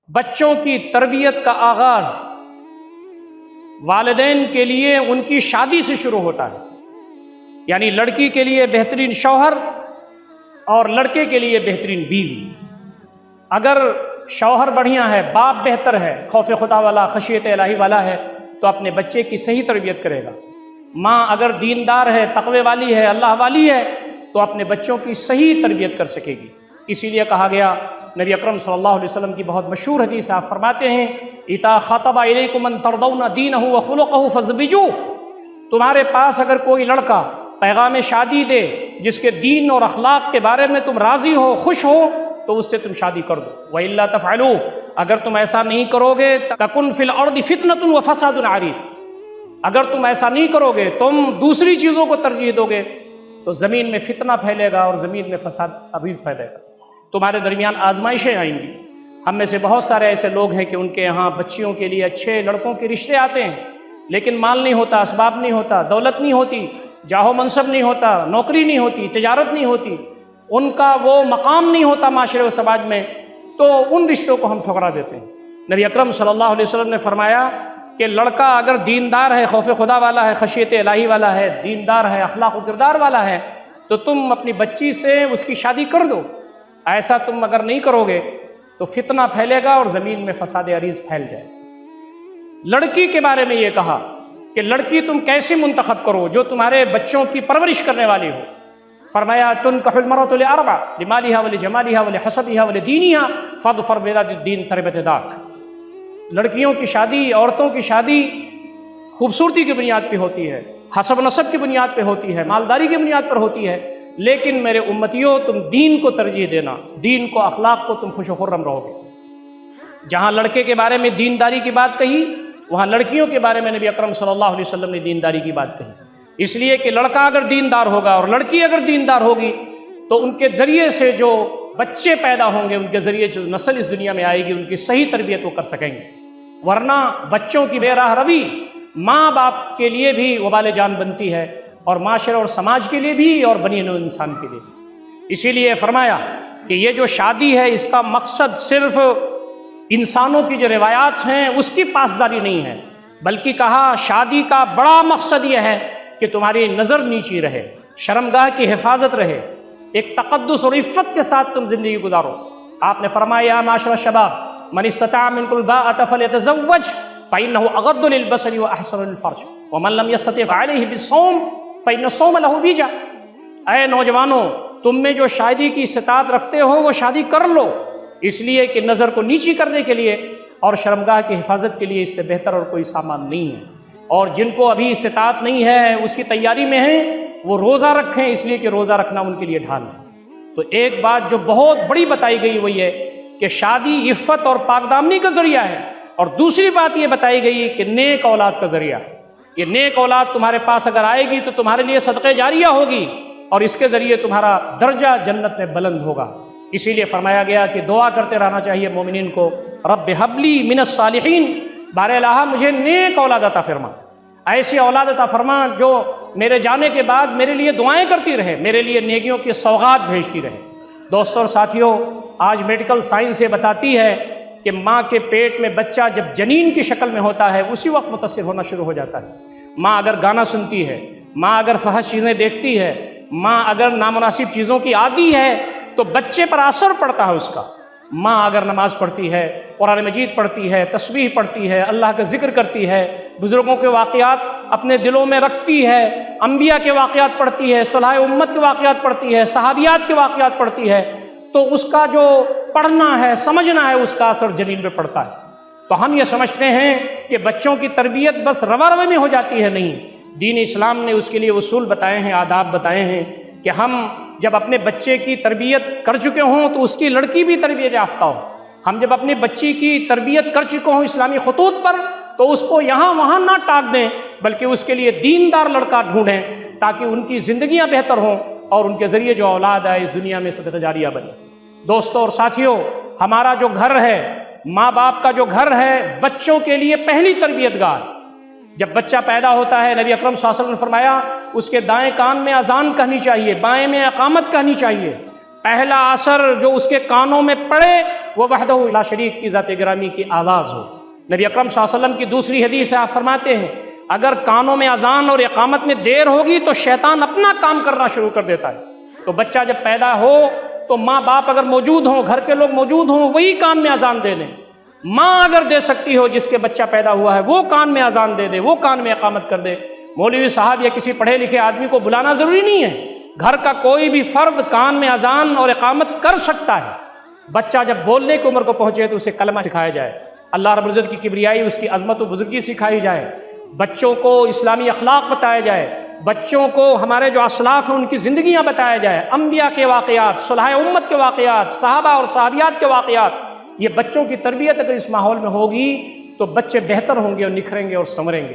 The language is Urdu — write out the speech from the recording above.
بچوں کی تربیت کا آغاز والدین کے لیے ان کی شادی سے شروع ہوتا ہے، یعنی لڑکی کے لیے بہترین شوہر اور لڑکے کے لیے بہترین بیوی۔ اگر شوہر بڑھیا ہے، باپ بہتر ہے، خوف خدا والا، خشیت الہی والا ہے، تو اپنے بچے کی صحیح تربیت کرے گا۔ ماں اگر دیندار ہے، تقوی والی ہے، اللہ والی ہے، تو اپنے بچوں کی صحیح تربیت کر سکے گی۔ اسی لیے کہا گیا، نبی اکرم صلی اللہ علیہ وسلم کی بہت مشہور حدیث، آپ فرماتے ہیں اذا خطب الیکم من ترضون دینہ وخلقہ فزوجوہ، تمہارے پاس اگر کوئی لڑکا پیغام شادی دے جس کے دین اور اخلاق کے بارے میں تم راضی ہو، خوش ہو، تو اس سے تم شادی کر دو۔ وَإِلَّا تَفْعَلُوا، اگر تم ایسا نہیں کرو گے تَكُنْ فِي الْأَرْضِ فِتْنَةٌ وَفَسَادٌ عَرِيضٌ، اگر تم ایسا نہیں کرو گے، تم دوسری چیزوں کو ترجیح دو گے، تو زمین میں فتنہ پھیلے گا اور زمین میں فساد عظیم پھیلے گا، تمہارے درمیان آزمائشیں آئیں گی۔ ہم میں سے بہت سارے ایسے لوگ ہیں کہ ان کے یہاں بچیوں کے لیے اچھے لڑکوں کے رشتے آتے ہیں، لیکن مال نہیں ہوتا، اسباب نہیں ہوتا، دولت نہیں ہوتی، جاہ و منصب نہیں ہوتا، نوکری نہیں ہوتی، تجارت نہیں ہوتی، ان کا وہ مقام نہیں ہوتا معاشرے و سماج میں، تو ان رشتوں کو ہم ٹھکرا دیتے ہیں۔ نبی اکرم صلی اللہ علیہ وسلم نے فرمایا کہ لڑکا اگر دیندار ہے، خوف خدا والا ہے، خشیت الہی والا ہے، دیندار ہے، اخلاق و کردار والا ہے، تو تم اپنی بچی سے اس کی شادی کر دو۔ ایسا تم اگر نہیں کرو گے تو فتنہ پھیلے گا اور زمین میں فساد عریض پھیل جائے۔ لڑکی کے بارے میں یہ کہا کہ لڑکی تم کیسے منتخب کرو جو تمہارے بچوں کی پرورش کرنے والی ہو۔ فرمایا تنکح المرأة لأربع لمالها ولجمالها ولحسبها ولدینها فاظفر بذات الدین تربت یداک۔ لڑکیوں کی شادی، عورتوں کی شادی خوبصورتی کی بنیاد پہ ہوتی ہے، حسب نسب کی بنیاد پہ ہوتی ہے، مالداری کی بنیاد پر ہوتی ہے، لیکن میرے امتیوں تم دین کو ترجیح دینا، دین کو، اخلاق کو، تم خوش و خرم رہو گے۔ جہاں لڑکے کے بارے میں دینداری کی بات کہی، وہاں لڑکیوں کے بارے میں نبی اکرم صلی اللہ علیہ وسلم نے دینداری کی بات کہی، اس لیے کہ لڑکا اگر دیندار ہوگا اور لڑکی اگر دیندار ہوگی تو ان کے ذریعے سے جو بچے پیدا ہوں گے، ان کے ذریعے سے جو نسل اس دنیا میں آئے گی، ان کی صحیح تربیت وہ کر سکیں گے۔ ورنہ بچوں کی بے راہ روی ماں باپ کے لیے بھی وبال جان بنتی ہے، اور معاشرے اور سماج کے لیے بھی، اور بنی نوع انسان کے لیے بھی۔ اسی لیے فرمایا کہ یہ جو شادی ہے، اس کا مقصد صرف انسانوں کی جو روایات ہیں اس کی پاسداری نہیں ہے، بلکہ کہا شادی کا بڑا مقصد یہ ہے کہ تمہاری نظر نیچی رہے، شرمگاہ کی حفاظت رہے، ایک تقدس اور عفت کے ساتھ تم زندگی گزارو۔ آپ نے فرمایا یا معاشر الشباب من استطاع منکم الباءۃ فلیتزوج فإنہ اغض للبصر وأحسن للفرج ومن لم يستطع فعلیہ بالصوم فإن الصوم له وجاء۔ اے نوجوانوں، تم میں جو شادی کی استطاعت رکھتے ہو وہ شادی کر لو، اس لیے کہ نظر کو نیچی کرنے کے لیے اور شرمگاہ کی حفاظت کے لیے اس سے بہتر اور کوئی سامان نہیں ہے۔ اور جن کو ابھی استطاعت نہیں ہے، اس کی تیاری میں ہیں، وہ روزہ رکھیں، اس لیے کہ روزہ رکھنا ان کے لیے ڈھال ہے۔ تو ایک بات جو بہت بڑی بتائی گئی وہ یہ کہ شادی عفت اور پاک دامنی کا ذریعہ ہے، اور دوسری بات یہ بتائی گئی کہ نیک اولاد کا ذریعہ ہے۔ یہ نیک اولاد تمہارے پاس اگر آئے گی تو تمہارے لیے صدقہ جاریہ ہوگی، اور اس کے ذریعے تمہارا درجہ جنت میں بلند ہوگا۔ اسی لیے فرمایا گیا کہ دعا کرتے رہنا چاہیے مومنین کو، رب ہب لی من الصالحین، بار الہ مجھے نیک اولاد عطا فرما، ایسی اولاد عطا فرما جو میرے جانے کے بعد میرے لیے دعائیں کرتی رہے، میرے لیے نیکیوں کی سوغات بھیجتی رہے۔ دوستوں اور ساتھیوں، آج میڈیکل سائنس یہ بتاتی ہے کہ ماں کے پیٹ میں بچہ جب جنین کی شکل میں ہوتا ہے اسی وقت متاثر ہونا شروع ہو جاتا ہے۔ ماں اگر گانا سنتی ہے، ماں اگر فحش چیزیں دیکھتی ہے، ماں اگر نامناسب چیزوں کی عادی ہے تو بچے پر اثر پڑتا ہے اس کا۔ ماں اگر نماز پڑھتی ہے، قرآن مجید پڑھتی ہے، تسبیح پڑھتی ہے، اللہ کا ذکر کرتی ہے، بزرگوں کے واقعات اپنے دلوں میں رکھتی ہے، انبیاء کے واقعات پڑھتی ہے، صلاح امت کے واقعات پڑھتی ہے، صحابیات کے واقعات پڑھتی ہے، تو اس کا جو پڑھنا ہے، سمجھنا ہے، اس کا اثر جنین پہ پڑتا ہے۔ تو ہم یہ سمجھتے ہیں کہ بچوں کی تربیت بس روا روی میں ہو جاتی ہے، نہیں، دین اسلام نے اس کے لیے اصول بتائے ہیں، آداب بتائے ہیں کہ ہم جب اپنے بچے کی تربیت کر چکے ہوں تو اس کی لڑکی بھی تربیت یافتہ ہو۔ ہم جب اپنی بچی کی تربیت کر چکے ہوں اسلامی خطوط پر تو اس کو یہاں وہاں نہ ٹاک دیں، بلکہ اس کے لیے دیندار لڑکا ڈھونڈیں تاکہ ان کی زندگیاں بہتر ہوں اور ان کے ذریعے جو اولاد ہے اس دنیا میں صدقہ جاریہ بنے۔ دوستوں اور ساتھیوں، ہمارا جو گھر ہے، ماں باپ کا جو گھر ہے، بچوں کے لیے پہلی تربیت گاہ۔ جب بچہ پیدا ہوتا ہے، نبی اکرم صلی اللہ علیہ وسلم نے فرمایا اس کے دائیں کان میں اذان کہنی چاہیے، بائیں میں اقامت کہنی چاہیے، پہلا اثر جو اس کے کانوں میں پڑے وہ وحدہ لا شریک کی ذات گرامی کی آواز ہو۔ نبی اکرم صلی اللہ علیہ وسلم کی دوسری حدیث ہے، آپ فرماتے ہیں اگر کانوں میں اذان اور اقامت میں دیر ہوگی تو شیطان اپنا کام کرنا شروع کر دیتا ہے۔ تو بچہ جب پیدا ہو تو ماں باپ اگر موجود ہوں، گھر کے لوگ موجود ہوں، وہی کان میں اذان دے دیں۔ ماں اگر دے سکتی ہو جس کے بچہ پیدا ہوا ہے، وہ کان میں اذان دے دے، وہ کان میں اقامت کر دے۔ مولوی صاحب یا کسی پڑھے لکھے آدمی کو بلانا ضروری نہیں ہے، گھر کا کوئی بھی فرد کان میں اذان اور اقامت کر سکتا ہے۔ بچہ جب بولنے کی عمر کو پہنچے تو اسے کلمہ سکھایا جائے، اللہ رب العزت کی کبریائی، اس کی عظمت و بزرگی سکھائی جائے، بچوں کو اسلامی اخلاق بتایا جائے، بچوں کو ہمارے جو اسلاف ہیں ان کی زندگیاں بتایا جائے، انبیاء کے واقعات، صلح امت کے واقعات، صحابہ اور صحابیات کے واقعات۔ یہ بچوں کی تربیت اگر اس ماحول میں ہوگی تو بچے بہتر ہوں گے اور نکھریں گے اور سنوریں گے۔